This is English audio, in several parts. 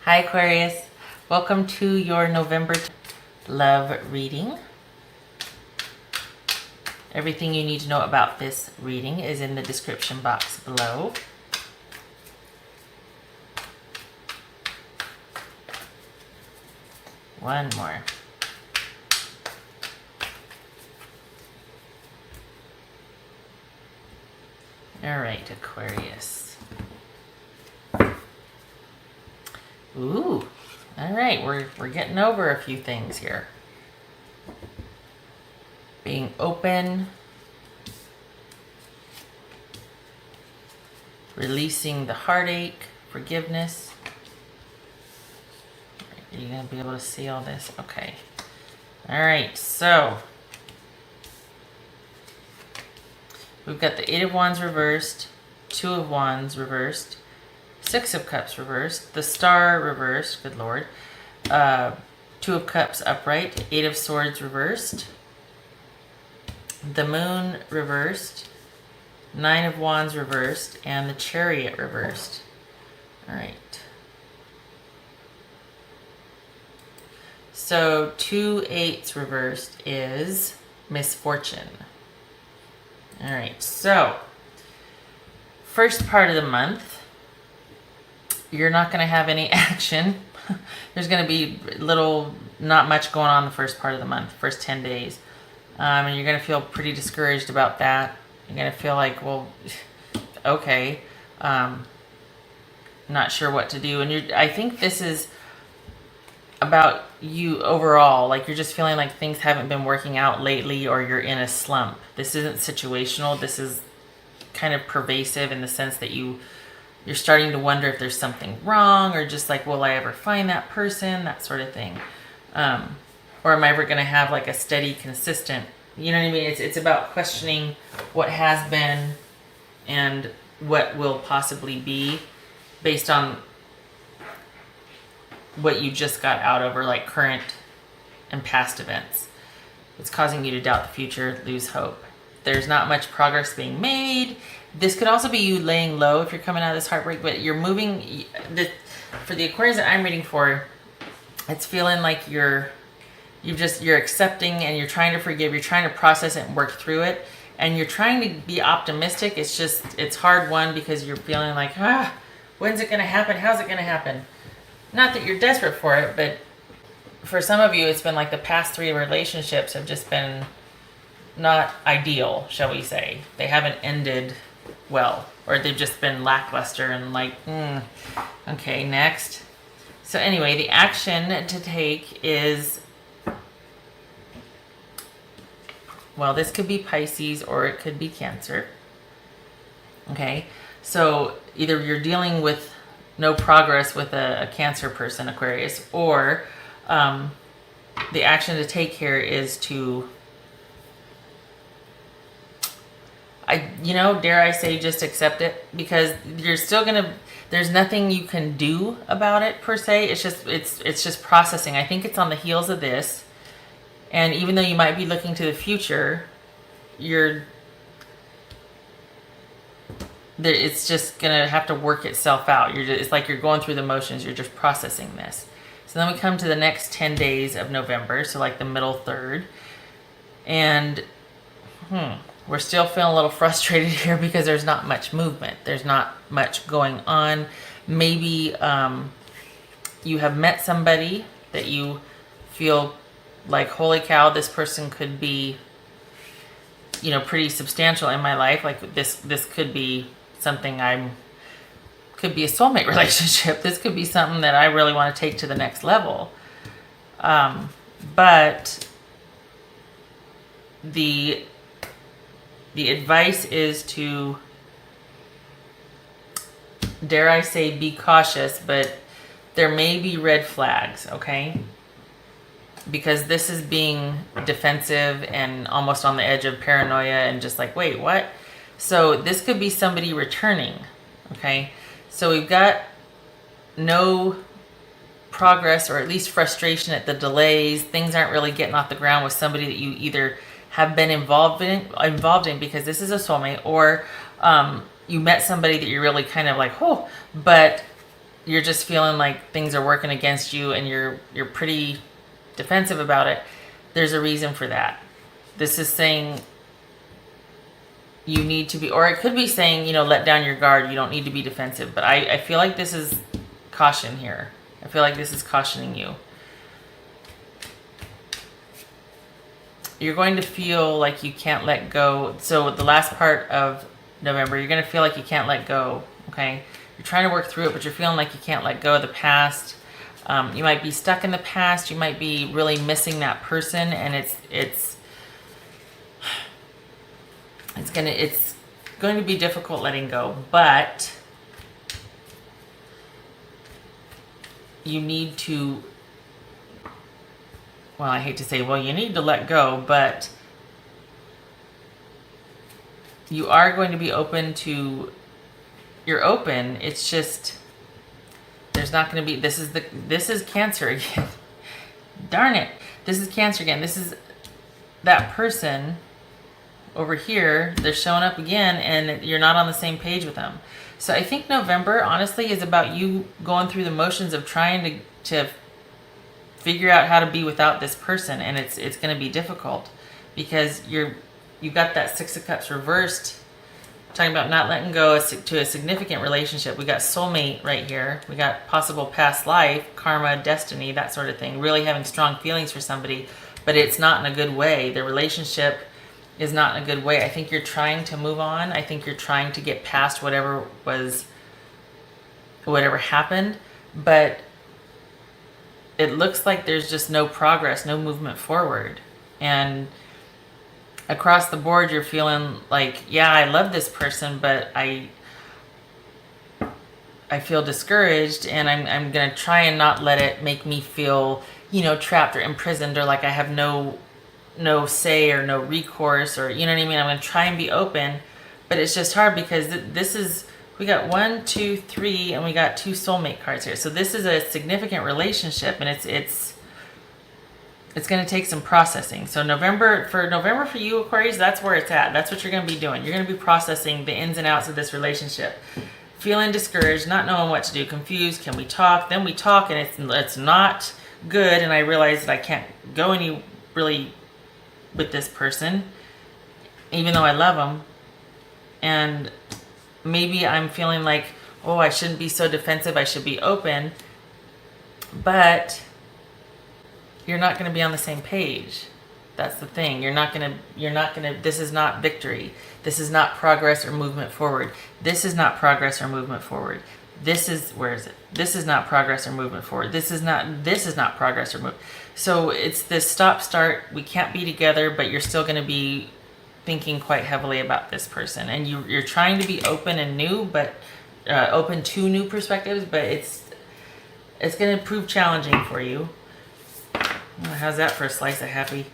Hi Aquarius, welcome to your November love reading. Everything you need to know about this reading is in the description box below. One more. All right, Aquarius. Ooh, all right, we're getting over a few things here. Being open, releasing the heartache, forgiveness. Are you gonna be able to see all this? Okay. All right, so we've got the Eight of Wands reversed, Two of Wands reversed, Six of Cups reversed, the Star reversed, good Lord, Two of Cups upright, Eight of Swords reversed, the Moon reversed, Nine of Wands reversed, and the Chariot reversed. All right. So 2 8s reversed is misfortune. All right, so first part of the month, you're not going to have any action. There's going to be not much going on the first part of the month, first 10 days. And you're going to feel pretty discouraged about that. You're going to feel like, well, okay, not sure what to do. And I think this is about you overall. Like you're just feeling like things haven't been working out lately, or you're in a slump. This isn't situational. This is kind of pervasive in the sense that you're starting to wonder if there's something wrong, or just like, will I ever find that person, that sort of thing. Or am I ever going to have like a steady, consistent, you know what I mean? It's about questioning what has been and what will possibly be based on what you just got out of, or like current and past events. It's causing you to doubt the future, lose hope. There's not much progress being made. This could also be you laying low if you're coming out of this heartbreak, but you're moving. For the Aquarius that I'm reading for, it's feeling like you're accepting, and you're trying to forgive. You're trying to process it and work through it, and you're trying to be optimistic. It's hard one because you're feeling like, when's it going to happen? How's it going to happen? Not that you're desperate for it, but for some of you, it's been like the past 3 relationships have just been not ideal, shall we say. They haven't ended well, or they've just been lackluster and like, okay, next. So anyway, the action to take is, well, this could be Pisces or it could be Cancer. Okay, so either you're dealing with no progress with a Cancer person, Aquarius, or the action to take here is to, dare I say, just accept it, because you're still there's nothing you can do about it per se. It's just processing. I think it's on the heels of this, and even though you might be looking to the future, it's just gonna have to work itself out. It's like you're going through the motions. You're just processing this. So then we come to the next 10 days of November, so like the middle third, and we're still feeling a little frustrated here because there's not much movement. There's not much going on. Maybe you have met somebody that you feel like, holy cow, this person could be, pretty substantial in my life. Like this could be something could be a soulmate relationship. This could be something that I really want to take to the next level. But the advice is to, dare I say, be cautious, but there may be red flags, okay? Because this is being defensive and almost on the edge of paranoia and just like, wait, what? So this could be somebody returning, okay? So we've got no progress, or at least frustration at the delays. Things aren't really getting off the ground with somebody that you either have been involved in because this is a soulmate, or you met somebody that you're really kind of like, but you're just feeling like things are working against you and you're pretty defensive about it, there's a reason for that. This is saying you need to be, or it could be saying, you know, let down your guard. You don't need to be defensive. But I feel like this is caution here. I feel like this is cautioning you. You're going to feel like you can't let go. So the last part of November, you're going to feel like you can't let go. Okay? You're trying to work through it, but you're feeling like you can't let go of the past. You might be stuck in the past. You might be really missing that person, and it's going to be difficult letting go. But you need to, well, I hate to say, well, you need to let go, but you are going to be open to, you're open. It's just, there's not going to be, this is Cancer again. Darn it. This is Cancer again. This is that person over here. They're showing up again, and you're not on the same page with them. So I think November, honestly, is about you going through the motions of trying to figure out how to be without this person, and it's going to be difficult because you've got that Six of Cups reversed, talking about not letting go to a significant relationship. We got soulmate right here. We got possible past life, karma, destiny, that sort of thing. Really having strong feelings for somebody, but it's not in a good way. The relationship is not in a good way. I think you're trying to move on. I think you're trying to get past whatever happened, but it looks like there's just no progress, no movement forward. And across the board, you're feeling like, yeah, I love this person, but I feel discouraged, and I'm going to try and not let it make me feel, you know, trapped or imprisoned, or like I have no say or no recourse, or, you know what I mean? I'm going to try and be open, but it's just hard because this is, we got 1, 2, 3, and we got 2 soulmate cards here. So this is a significant relationship, and it's going to take some processing. So November for you, Aquarius, that's where it's at. That's what you're going to be doing. You're going to be processing the ins and outs of this relationship. Feeling discouraged, not knowing what to do, confused. Can we talk? Then we talk, and it's not good, and I realize that I can't go any really with this person, even though I love them. And maybe I'm feeling like, oh, I shouldn't be so defensive. I should be open. But you're not going to be on the same page. That's the thing. You're not going to, this is not victory. This is not progress or movement forward. This is not progress or movement forward. This is, where is it? This is not progress or movement forward. This is not progress or move. So it's this stop start. We can't be together, but you're still going to be thinking quite heavily about this person. And you're trying to be open and new, but open to new perspectives, but it's going to prove challenging for you. How's that for a slice of happy?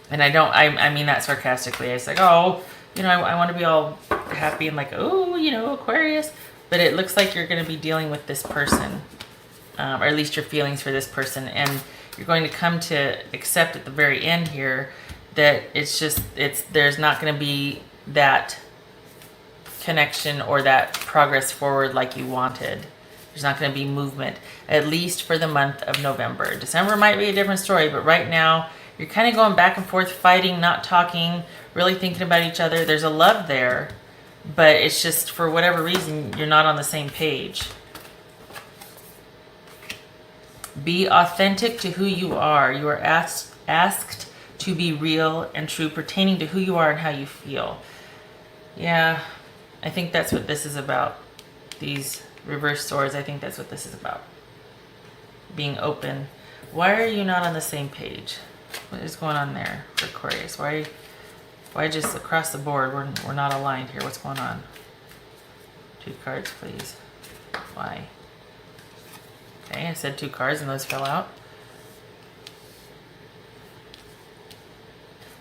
And I mean that sarcastically. It's like, oh, you know, I want to be all happy and like, oh, you know, Aquarius. But it looks like you're going to be dealing with this person, or at least your feelings for this person. And you're going to come to accept at the very end here that there's not going to be that connection or that progress forward like you wanted. There's not going to be movement, at least for the month of November. December might be a different story, but right now you're kind of going back and forth, fighting, not talking, really thinking about each other. There's a love there, but it's just for whatever reason you're not on the same page. Be authentic to who you are. You are asked to be real and true, pertaining to who you are and how you feel. Yeah, I think that's what this is about. These reverse swords, I think that's what this is about. Being open. Why are you not on the same page? What is going on there for Aquarius? Why just across the board we're not aligned here? What's going on? 2 cards, please. Why? Okay, I said 2 cards and those fell out.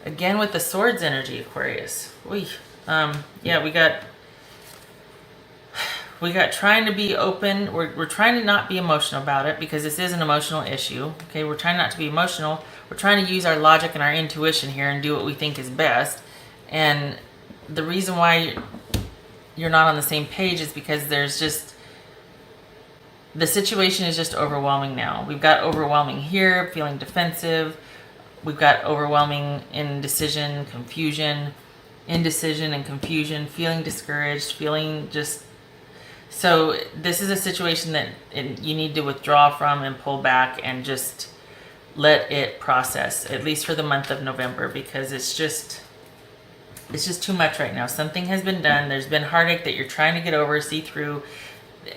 Again with the swords energy, Aquarius. Yeah, we got trying to be open. We're trying to not be emotional about it because this is an emotional issue. Okay, we're trying not to be emotional. We're trying to use our logic and our intuition here and do what we think is best. And the reason why you're not on the same page is because there's just, the situation is just overwhelming now. We've got overwhelming here, feeling defensive. We've got overwhelming indecision, confusion, indecision and confusion, feeling discouraged, feeling just... So this is a situation that you need to withdraw from and pull back and just let it process, at least for the month of November, because it's just too much right now. Something has been done. There's been heartache that you're trying to get over, see through,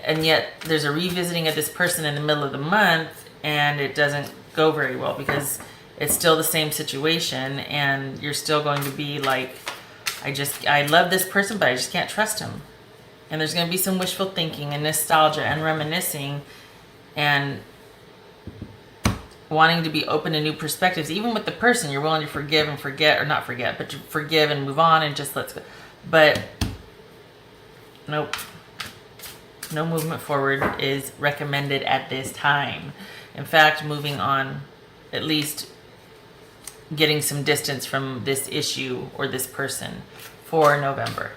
and yet there's a revisiting of this person in the middle of the month, and it doesn't go very well because it's still the same situation, and you're still going to be like, I love this person, but I just can't trust him. And there's going to be some wishful thinking and nostalgia and reminiscing and wanting to be open to new perspectives. Even with the person, you're willing to forgive and forget, or not forget, but to forgive and move on and just let's go. But nope. No movement forward is recommended at this time. In fact, moving on, at least getting some distance from this issue or this person for November.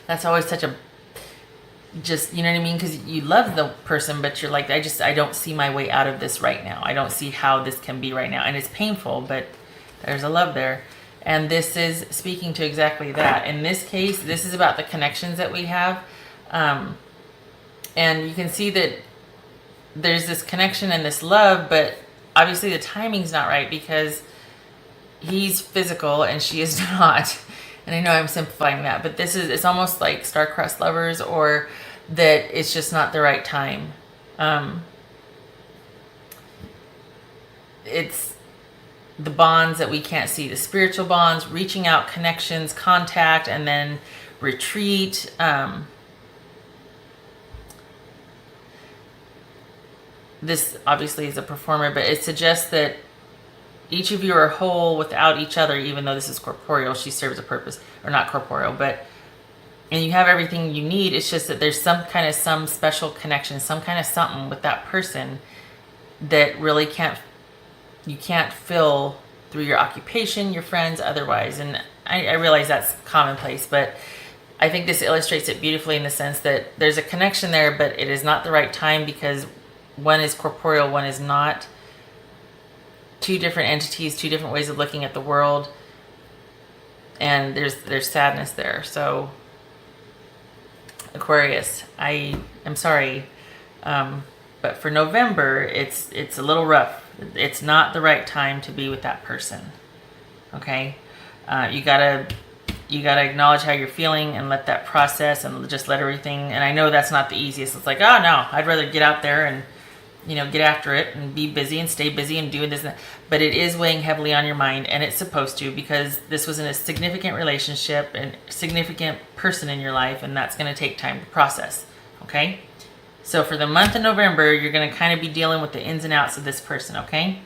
That's always such a, just, you know what I mean? Because you love the person, but you're like, I don't see my way out of this right now. I don't see how this can be right now. And it's painful, but there's a love there. And this is speaking to exactly that. In this case, this is about the connections that we have. And you can see that there's this connection and this love, but obviously the timing's not right because he's physical and she is not. And I know I'm simplifying that, but it's almost like star-crossed lovers, or that it's just not the right time. It's the bonds that we can't see, the spiritual bonds, reaching out, connections, contact, and then retreat. This obviously is a performer, but it suggests that each of you are whole without each other, even though this is corporeal. She serves a purpose, or not corporeal, and you have everything you need. It's just that there's some special connection, some kind of something with that person that really you can't fill through your occupation, your friends, otherwise. And I realize that's commonplace, but I think this illustrates it beautifully in the sense that there's a connection there, but it is not the right time because one is corporeal, one is not. Two different entities, two different ways of looking at the world, and there's sadness there. So Aquarius, I am sorry, but for November it's a little rough. It's not the right time to be with that person. Okay, you gotta acknowledge how you're feeling and let that process and just let everything. And I know that's not the easiest. It's like, oh no, I'd rather get out there and get after it and be busy and stay busy and doing this and that. But it is weighing heavily on your mind, and it's supposed to, because this was in a significant relationship and significant person in your life, and that's going to take time to process. Okay? So for the month of November, you're going to kind of be dealing with the ins and outs of this person, okay?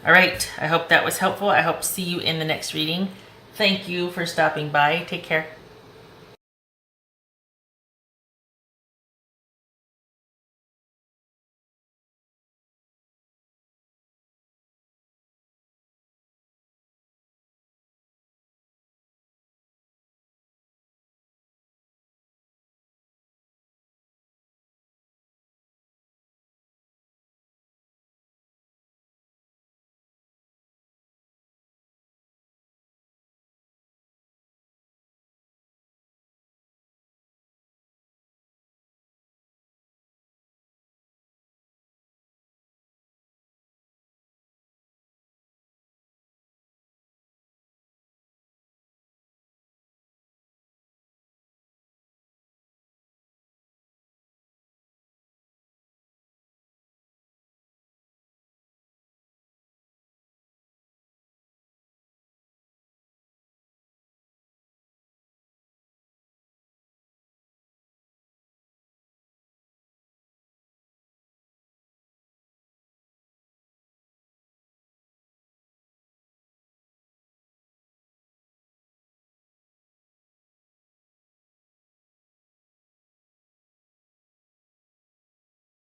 All right. I hope that was helpful. I hope to see you in the next reading. Thank you for stopping by. Take care.